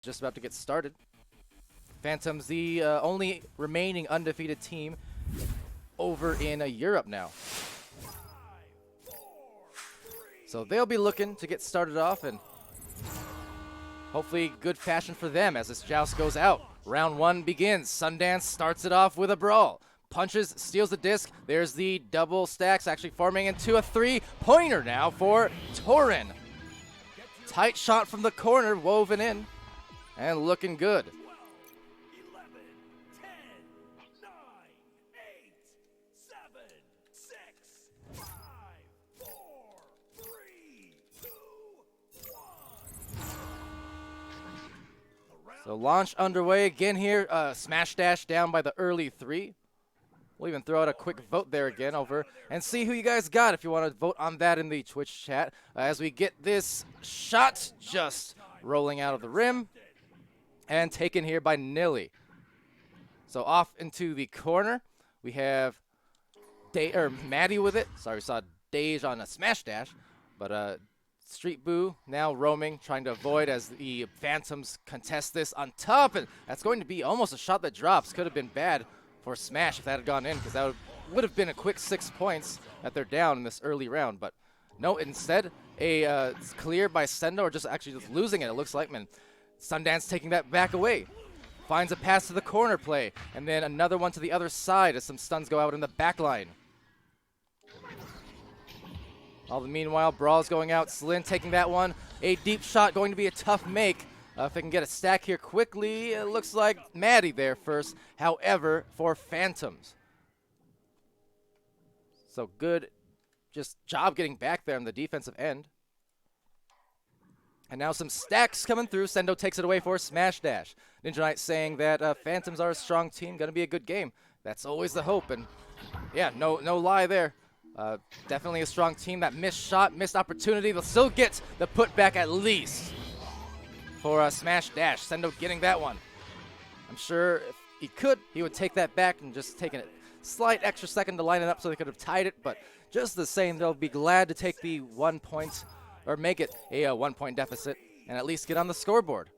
Just about to get started. Phantoms, the only remaining undefeated team over in Europe now. So they'll be looking to get started off, and hopefully good fashion for them as this joust goes out. Round one begins. Sundance starts it off with a brawl. Punches, steals the disc. There's the double stacks actually forming into a three-pointer now for Torin. Tight shot from the corner woven in and looking good. 11, 10, 9, 8, 7, 6, 5, 4, 3, 2, 1. So launch underway again here. Smash dash down by the early three. We'll even throw out a quick vote there again over and see who you guys got if you want to vote on that in the Twitch chat as we get this shot just rolling out of the rim and taken here by Nilly. So off into the corner, we have Maddie with it. Sorry, we saw Dage on a smash dash, but Street Boo now roaming, trying to avoid as the Phantoms contest this on top, and that's going to be almost a shot that drops. Could have been bad for Smash if that had gone in, because that would have been a quick 6 points that they're down in this early round. But no, instead, a clear by Sendo, or just actually just losing it, it looks like. Man, Sundance taking that back away. Finds a pass to the corner play, and then another one to the other side as some stuns go out in the back line. All the meanwhile, Brawl's going out. Slin taking that one. A deep shot going to be a tough make. If they can get a stack here quickly, it looks like Maddie there first. However, for Phantoms. So good just job getting back there on the defensive end. And now some stacks coming through. Sendo takes it away for Smash Dash. Ninja Knight saying that Phantoms are a strong team. Going to be a good game. That's always the hope. And yeah, no lie there. Definitely a strong team. That missed shot, missed opportunity. They'll still get the putback at least for Smash Dash. Sendo getting that one. I'm sure if he could, he would take that back and just take a slight extra second to line it up so they could have tied it. But just the same, they'll be glad to take the 1 point or make it a 1 point deficit and at least get on the scoreboard.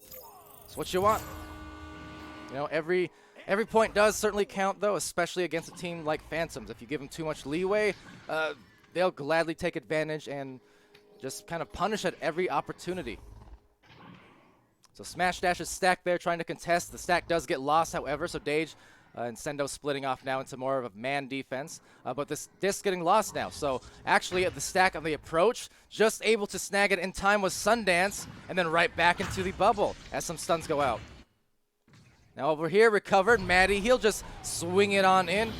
That's what you want. You know, every point does certainly count, though, especially against a team like Phantoms. If you give them too much leeway, they'll gladly take advantage and just kind of punish at every opportunity. So Smash Dash is stacked there trying to contest. The stack does get lost, however, so Dage and Sendo splitting off now into more of a man defense. But this disc getting lost now. So actually at the stack on the approach, just able to snag it in time was Sundance, and then right back into the bubble as some stuns go out. Now over here, recovered. Maddie, he'll just swing it on in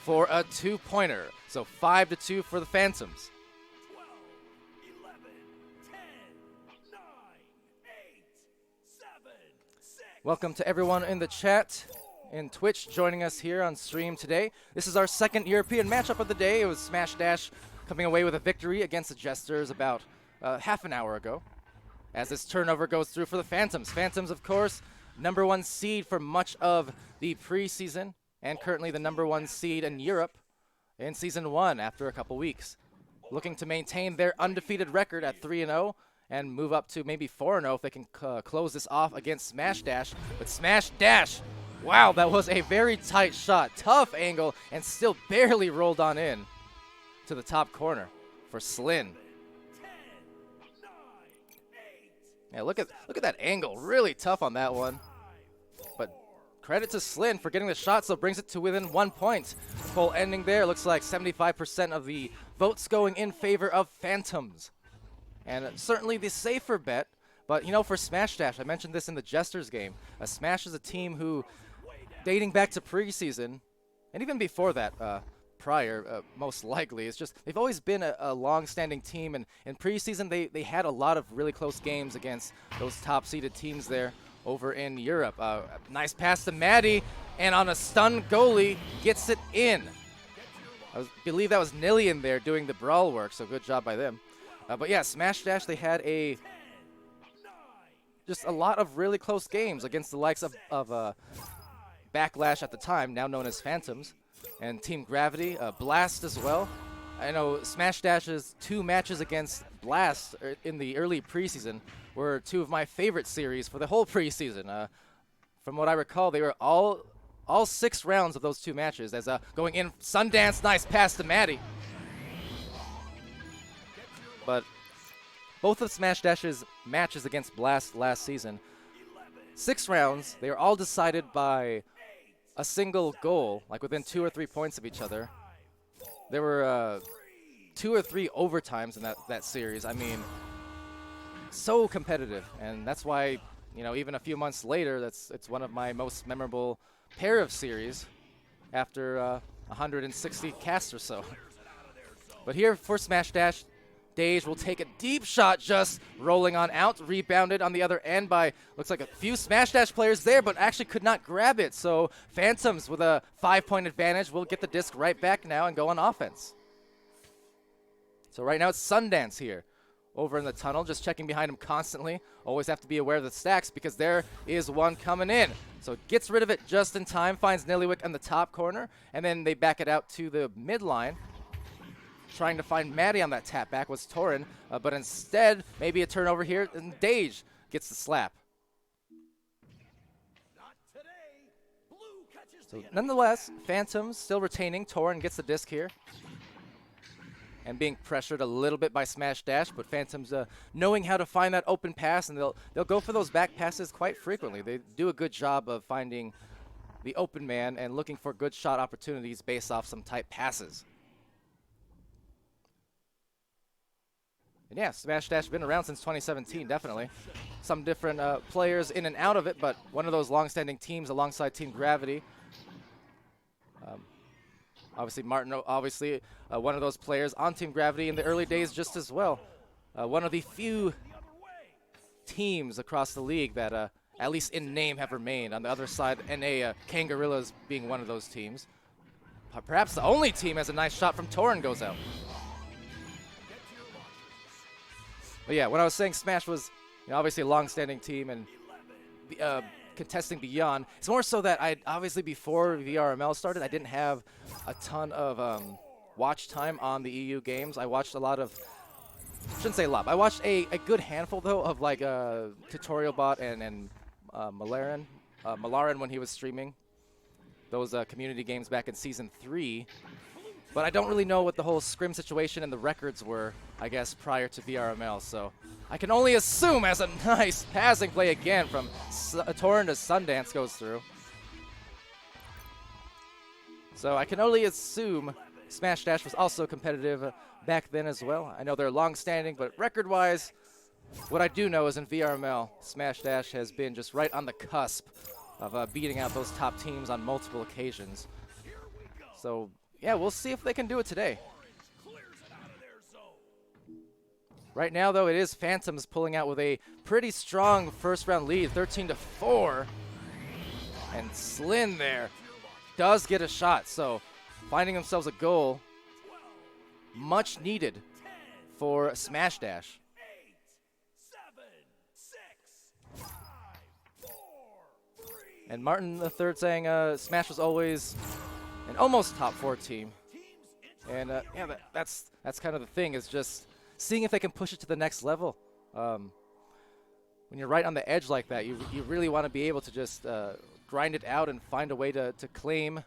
for a 2-pointer. So 5-2 for the Phantoms. 12, 11, 10, 9, 8, 7, 6. Welcome to everyone in the chat and Twitch joining us here on stream today. This is our second European matchup of the day. It was Smash Dash coming away with a victory against the Jesters about half an hour ago. As this turnover goes through for the Phantoms. Phantoms, of course, #1 seed for much of the preseason and currently the #1 seed in Europe in Season 1 after a couple weeks. Looking to maintain their undefeated record at 3-0 and move up to maybe 4-0 if they can close this off against Smash Dash. But Smash Dash, wow, that was a very tight shot. Tough angle and still barely rolled on in to the top corner for Slin. 10, 9, 8, Yeah, look at that angle. Really tough on that one. But credit to Slin for getting the shot, so brings it to within 1 point. Poll ending there. Looks like 75% of the votes going in favor of Phantoms. And certainly the safer bet. But, you know, for Smash Dash, I mentioned this in the Jesters game. Smash is a team who, dating back to preseason, and even before that, prior, most likely, it's just they've always been a long-standing team. And in preseason, they had a lot of really close games against those top-seeded teams there over in Europe. Nice pass to Maddie, and on a stun goalie, gets it in. I believe that was Nilly in there doing the brawl work, so good job by them. But yeah, Smash Dash, they had just a lot of really close games against the likes of Backlash at the time, now known as Phantoms, and Team Gravity, Blast as well. I know Smash Dash's 2 matches against Blast in the early preseason were two of my favorite series for the whole preseason. From what I recall, they were all 6 rounds of those 2 matches. As going in, Sundance, nice pass to Maddie. But both of Smash Dash's matches against Blast last season, 6 rounds, they were all decided by a single goal, like within 2 or 3 points of each other. There were 2 or 3 overtimes in that series. I mean, so competitive, and that's why, you know, even a few months later, it's one of my most memorable pair of series after 160 casts or so. But here for Smash Dash, Dage will take a deep shot, just rolling on out, rebounded on the other end by, looks like a few Smash Dash players there, but actually could not grab it. So Phantoms with a 5-point advantage will get the disc right back now and go on offense. So right now it's Sundance here over in the tunnel, just checking behind him constantly. Always have to be aware of the stacks because there is one coming in. So gets rid of it just in time, finds Nillywick in the top corner, and then they back it out to the midline. Trying to find Maddie on that tap back was Torin, but instead, maybe a turnover here, and Dage gets the slap. Not today. Blue catches So the nonetheless, Phantoms still retaining. Torin gets the disc here. And being pressured a little bit by Smash Dash, but Phantoms knowing how to find that open pass, and they'll go for those back passes quite frequently. They do a good job of finding the open man and looking for good shot opportunities based off some tight passes. And yeah, Smash Dash been around since 2017, definitely. Some different players in and out of it, but one of those long-standing teams alongside Team Gravity. Obviously, Martin, one of those players on Team Gravity in the early days just as well. One of the few teams across the league that, at least in name, have remained. On the other side, NA, Kangarillas being one of those teams. Perhaps the only team has a nice shot from Torin goes out. But yeah, when I was saying Smash was, you know, obviously a long-standing team and contesting beyond, it's more so that I obviously before VRML started, I didn't have a ton of watch time on the EU games. I watched a lot of, shouldn't say a lot, but I watched a good handful though of like Tutorial Bot and Malaran when he was streaming those community games back in Season 3. But I don't really know what the whole scrim situation and the records were, I guess, prior to VRML. So I can only assume as a nice passing play again from Torin to Sundance goes through. So I can only assume Smash Dash was also competitive back then as well. I know they're long-standing, but record-wise, what I do know is in VRML, Smash Dash has been just right on the cusp of beating out those top teams on multiple occasions. So yeah, we'll see if they can do it today. Right now, though, it is Phantoms pulling out with a pretty strong first-round lead, 13-4. And Slyn there does get a shot, so finding themselves a goal, much needed for Smash Dash. 8, 7, 6, 5, 4, 3. And Martin III saying Smash was always an almost top 4 team. And yeah, that's kind of the thing, is just seeing if they can push it to the next level. When you're right on the edge like that, you really want to be able to just grind it out and find a way to claim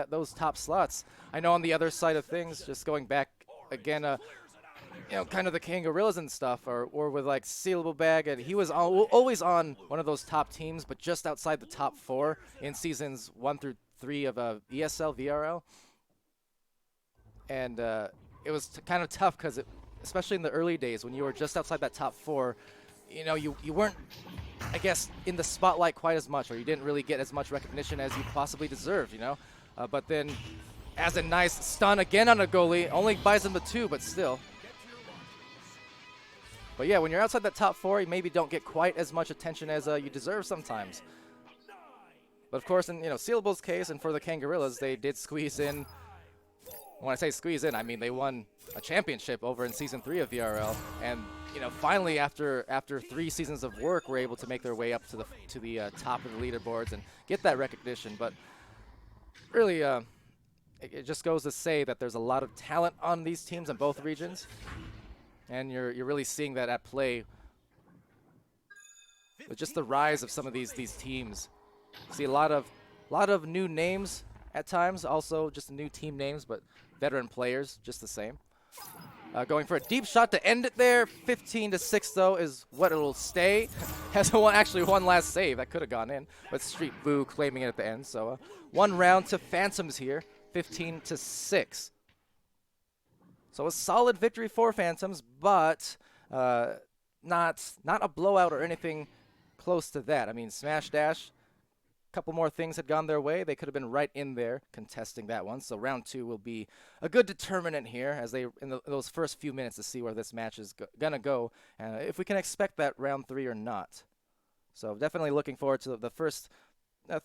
those top slots. I know on the other side of things, just going back again, you know, kind of the Kangarillas and stuff, or with like Sealable Bag, and he was always on one of those top teams, but just outside the top 4 in seasons 1 through 3 of ESL, VRL. And it was kind of tough because, especially in the early days when you were just outside that top 4, you know, you weren't, I guess, in the spotlight quite as much, or you didn't really get as much recognition as you possibly deserved, you know. But then, as a nice stun again on a goalie, only buys him the 2, but still. But yeah, when you're outside that top 4, you maybe don't get quite as much attention as you deserve sometimes. But of course, in Sealable's case and for the Kangarillas, they did squeeze in. When I say squeeze in, I mean they won a championship over in Season 3 of VRL, and finally after 3 seasons of work, were able to make their way up to the top of the leaderboards and get that recognition. But really, it just goes to say that there's a lot of talent on these teams in both regions, and you're really seeing that at play with just the rise of some of these teams. See a lot of new names at times, also just new team names, but veteran players just the same. Going for a deep shot to end it there. 15-6 though is what it'll stay. Has actually one last save that could have gone in, but Street Boo claiming it at the end. So 1 round to Phantoms here, 15-6. So a solid victory for Phantoms, but not a blowout or anything close to that. I mean, Smash Dash, a couple more things had gone their way. They could have been right in there contesting that one. So round 2 will be a good determinant here as they in those first few minutes to see where this match is gonna go, if we can expect that round 3 or not. So definitely looking forward to the first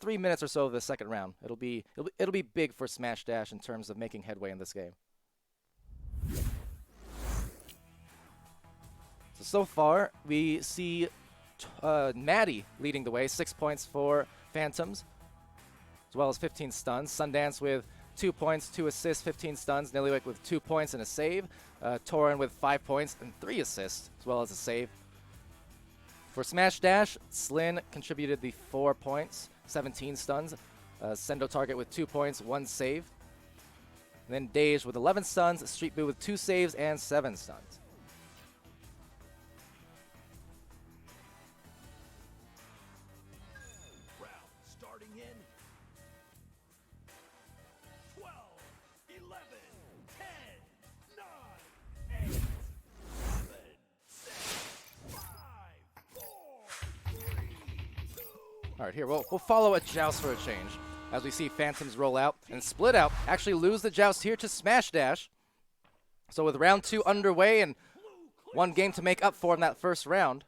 3 minutes or so of the second round. It'll be big for Smash Dash in terms of making headway in this game. So far, we see Maddie leading the way, 6 points for Phantoms, as well as 15 stuns. Sundance with 2 points, 2 assists, 15 stuns. Nillywick with 2 points and a save. Torin with 5 points and 3 assists, as well as a save. For Smash Dash, Slin contributed the 4 points, 17 stuns. Sendo Target with 2 points, 1 save. And then Dej with 11 stuns, Street Boo with 2 saves and 7 stuns. Round starting in 12, 11, 10, 9, 8, 7, 6, 5, 4, 3, 2. All right, here, we'll follow a joust for a change as we see Phantoms roll out and split out, actually lose the joust here to Smash Dash. So with round 2 underway and 1 game to make up for in that first round,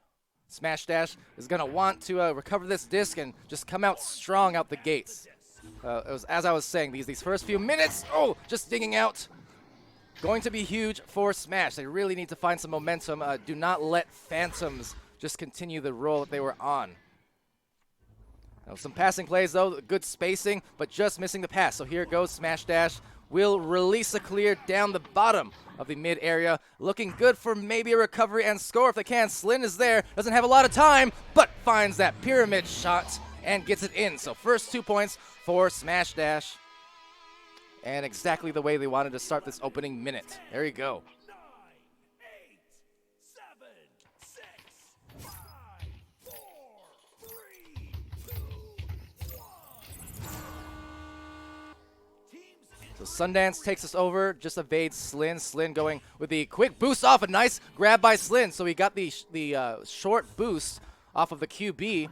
Smash Dash is going to want to recover this disc and just come out strong out the gates. It was, as I was saying, these first few minutes, just digging out, going to be huge for Smash. They really need to find some momentum. Do not let Phantoms just continue the roll that they were on. Some passing plays, though, good spacing, but just missing the pass. So here goes Smash Dash. Will release a clear down the bottom of the mid area. Looking good for maybe a recovery and score if they can. Slin is there, doesn't have a lot of time, but finds that pyramid shot and gets it in. So first 2 points for Smash Dash. And exactly the way they wanted to start this opening minute. There you go. 9, 8, 7, 6, 5, 4, 3, 2, 1. Teams So Sundance takes us over, just evades Slin. Slin going with the quick boost off, a nice grab by Slin. So he got the short boost off of the QB,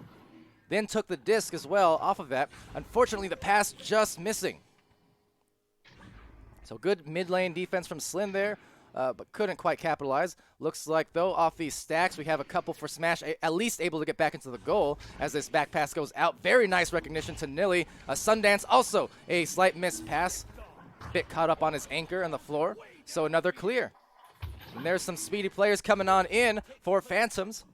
then took the disc as well off of that. Unfortunately, the pass just missing. So good mid lane defense from Slin there, but couldn't quite capitalize. Looks like, though, off these stacks, we have a couple for Smash, at least able to get back into the goal as this back pass goes out. Very nice recognition to Nilly. Sundance also a slight miss pass. Bit caught up on his anchor on the floor. So another clear. And there's some speedy players coming on in for Phantoms.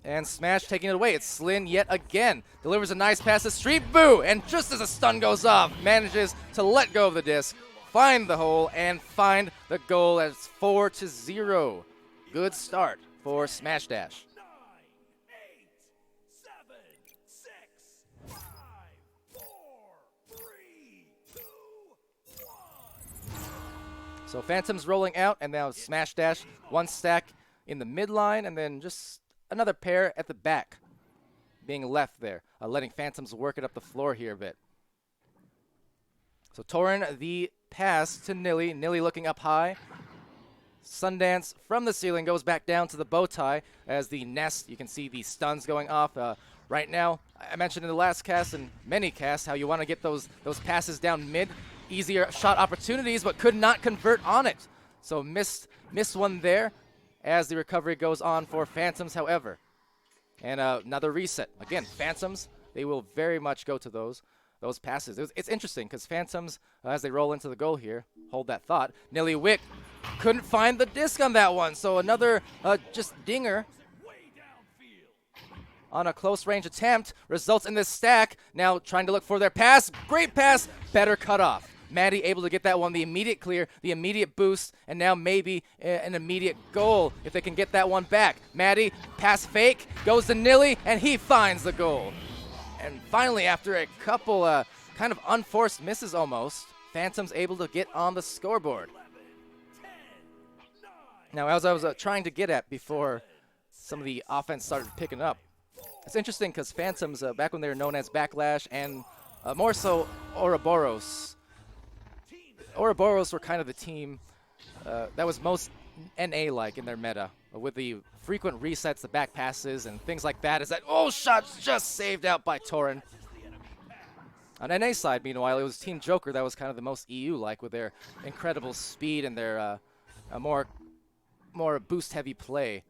And Smash taking it away. It's Slin yet again. Delivers a nice pass to Street Boo. And just as a stun goes off, manages to let go of the disc, find the hole, and find the goal as 4-0. Good start for Smash Dash. 9, 8, 7, 6, 5, 4, 3, 2, 1. So Phantoms rolling out, and now Smash Dash, 1 stack in the midline, and then just another pair at the back being left there, letting Phantoms work it up the floor here a bit. So Torin, the pass to Nilly. Nilly looking up high. Sundance from the ceiling goes back down to the bow tie as the nest. You can see the stuns going off. Right now, I mentioned in the last cast and many casts how you want to get those passes down mid. Easier shot opportunities, but could not convert on it. So missed one there as the recovery goes on for Phantoms, however. And another reset. Again, Phantoms, they will very much go to those passes. It's interesting because Phantoms, as they roll into the goal here, hold that thought. Nillywick couldn't find the disc on that one. So another just dinger Way downfield. on a close range attempt results in this stack. Now trying to look for their pass. Great pass. Better cut off. Maddie able to get that one, the immediate clear, the immediate boost, and now maybe an immediate goal if they can get that one back. Maddie, pass fake, goes to Nilly, and he finds the goal. And finally, after a couple kind of unforced misses almost, Phantom's able to get on the scoreboard. Now, as I was trying to get at before some of the offense started picking up, it's interesting because Phantoms, back when they were known as Backlash and more so Ouroboros, Ouroboros were kind of the team that was most NA-like in their meta, with the frequent resets, the back passes, and things like that. Is that, oh, shot's just saved out by Torin. On NA side, meanwhile, it was Team Joker that was kind of the most EU-like with their incredible speed and their more boost-heavy play.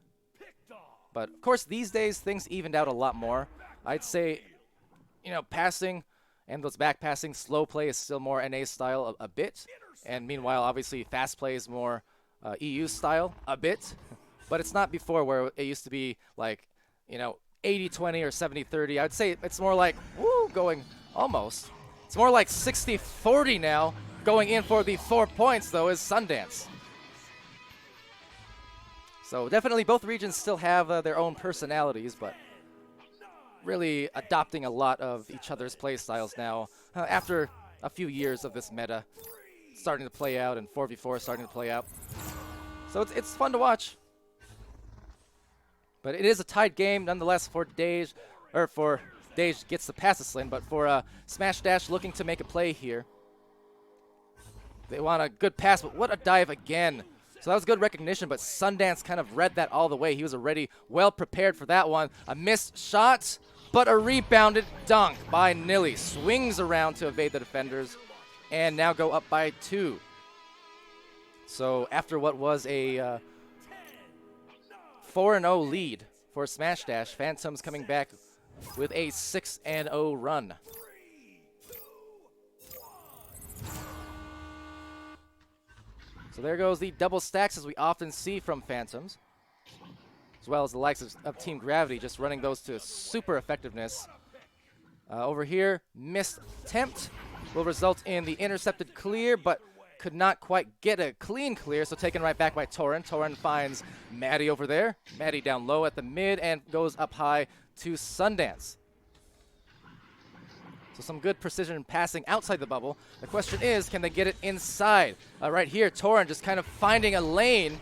But, of course, these days, things evened out a lot more. I'd say, you know, passing and those back passing, slow play is still more NA style a bit. And meanwhile, obviously, fast play is more EU style a bit. But it's not before where it used to be like, you know, 80-20 or 70-30. I'd say it's more like, woo, going almost. It's more like 60-40 now. Going in for the 4 points, though, is Sundance. So definitely both regions still have their own personalities, but really adopting a lot of each other's play styles now after a few years of this meta starting to play out and 4v4 starting to play out. So it's fun to watch. But it is a tight game nonetheless for Dej, or for Dej gets the pass to Slin, but for Smash Dash looking to make a play here. They want a good pass, but what a dive again. So that was good recognition, but Sundance kind of read that all the way. He was already well prepared for that one. A missed shot, but a rebounded dunk by Nilly. Swings around to evade the defenders, and now go up by 2. So after what was a 4-0 lead for Smash Dash, Phantoms coming back with a 6-0 run. So there goes the double stacks as we often see from Phantoms, as well as the likes of Team Gravity just running those to super effectiveness. Over here, missed attempt will result in the intercepted clear, but could not quite get a clean clear, so taken right back by Torin. Torin finds Maddie over there. Maddie down low at the mid and goes up high to Sundance. So some good precision passing outside the bubble. The question is, can they get it inside? Right here, Torin just kind of finding a lane,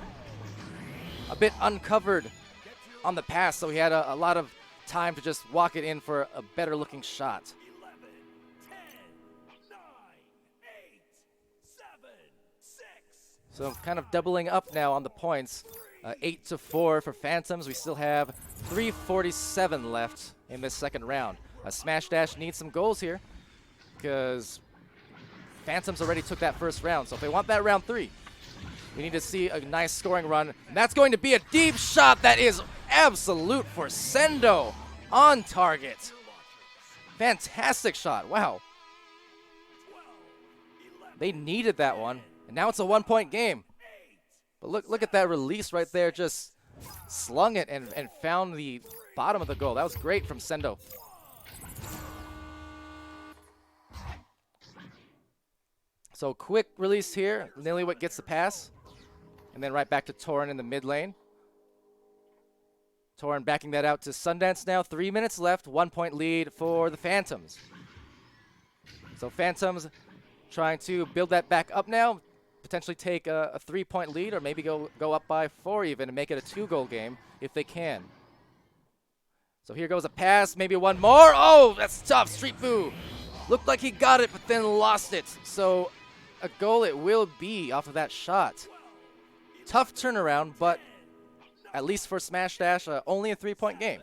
a bit uncovered on the pass, so he had a lot of time to just walk it in for a better looking shot. 11, 10, 9, 8, 7, 6. So kind of doubling up now on the points. 8-4 for Phantoms. We still have 3:47 left in this second round. Smash Dash needs some goals here because Phantoms already took that first round. So if they want that round 3, we need to see a nice scoring run. And that's going to be a deep shot that is absolute for Sendo on target. Fantastic shot. Wow. They needed that one. And now it's a 1-point game. But look at that release right there. Just slung it and found the bottom of the goal. That was great from Sendo. So quick release here. Nillywick gets the pass. And then right back to Torin in the mid lane. Torin backing that out to Sundance now. 3 minutes left. 1-point lead for the Phantoms. So Phantoms trying to build that back up now. Potentially take a 3-point lead or maybe go up by 4 even and make it a 2-goal game if they can. So here goes a pass. Maybe one more. Oh, that's tough. Street Foo. Looked like he got it but then lost it. So a goal it will be off of that shot. Tough turnaround, but at least for Smash Dash, only a 3-point game.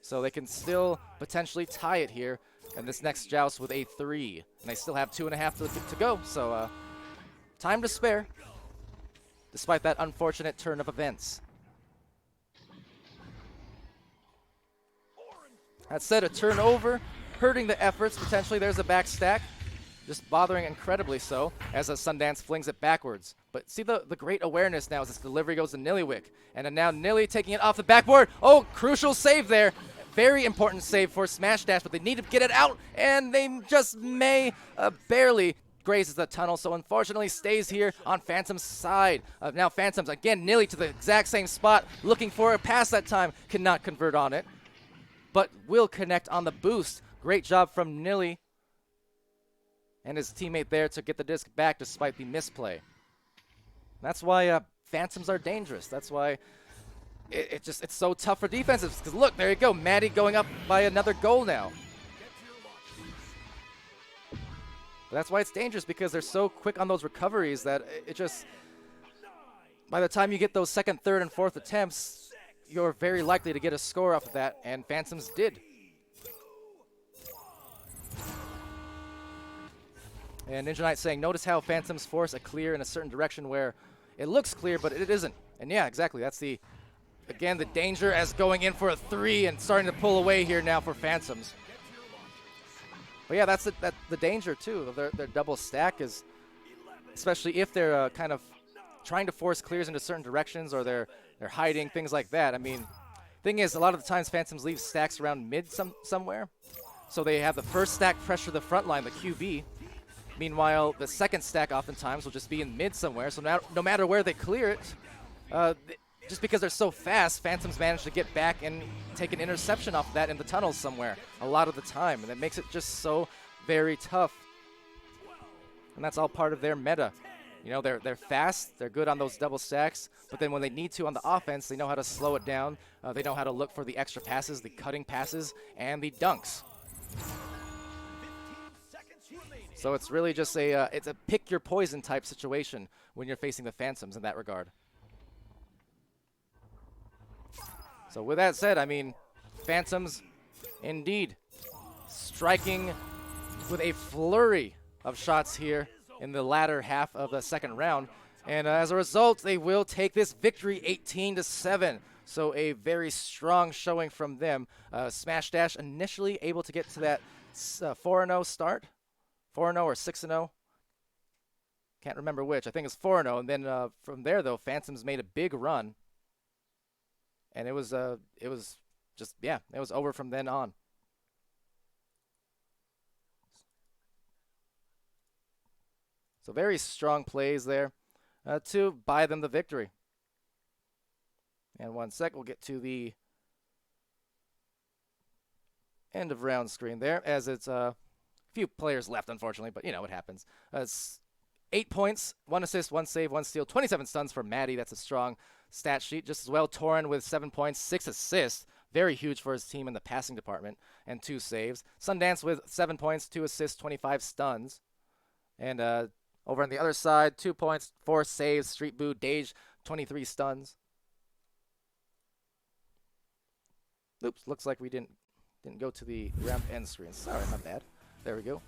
So they can still potentially tie it here in this next joust with a 3. And they still have 2.5 to go, so time to spare, despite that unfortunate turn of events. That said, a turnover, hurting the efforts. Potentially there's a back stack. Just bothering incredibly so as Sundance flings it backwards. But see the great awareness now as this delivery goes to Nillywick. And then now Nilly taking it off the backboard. Oh, crucial save there. Very important save for Smash Dash, but they need to get it out. And they just may barely grazes the tunnel, so unfortunately stays here on Phantom's side. Now Phantom's again nearly to the exact same spot, looking for a pass that time, cannot convert on it, but will connect on the boost. Great job from Nilly and his teammate there to get the disc back despite the misplay. That's why Phantoms are dangerous. That's why it's so tough for defenses. Because look, there you go, Maddie going up by another goal now. That's why it's dangerous, because they're so quick on those recoveries that it just, by the time you get those second, third, and fourth attempts, you're very likely to get a score off of that, and Phantoms did. And Ninja Knight saying, notice how Phantoms force a clear in a certain direction where it looks clear, but it isn't. And yeah, exactly. That's the, again, the danger as going in for a 3 and starting to pull away here now for Phantoms. But yeah, that's the danger too of their double stack, is especially if they're kind of trying to force clears into certain directions, or they're hiding, things like that. I mean, thing is, a lot of the times Phantoms leave stacks around mid somewhere, so they have the first stack pressure the front line, the QB. Meanwhile, the second stack oftentimes will just be in mid somewhere, so no matter where they clear it, just because they're so fast, Phantoms manage to get back and take an interception off of that in the tunnels somewhere a lot of the time, and that makes it just so very tough. And that's all part of their meta. You know, they're fast, they're good on those double stacks, but then when they need to on the offense, they know how to slow it down. They know how to look for the extra passes, the cutting passes, and the dunks. So it's really just it's a pick your poison type situation when you're facing the Phantoms in that regard. So with that said, I mean, Phantoms indeed striking with a flurry of shots here in the latter half of the second round. And as a result, they will take this victory 18-7. So a very strong showing from them. Smash Dash initially able to get to that 4-0 start. 4-0 or 6-0. Can't remember which. I think it's 4-0. And then from there, though, Phantoms made a big run. And it was just, yeah, it was over from then on. So very strong plays there to buy them the victory. And 1 sec, we'll get to the end of round screen there, as it's a few players left, unfortunately, but you know, it happens. It's 8 points, 1 assist, 1 save, 1 steal, 27 stuns for Maddie. That's a strong stat sheet. Just as well, Torin with 7 points, 6 assists. Very huge for his team in the passing department, and 2 saves. Sundance with 7 points, 2 assists, 25 stuns. And over on the other side, 2 points, 4 saves. Street Boo, Dage, 23 stuns. Oops, looks like we didn't go to the round end screen. Sorry, my bad. There we go.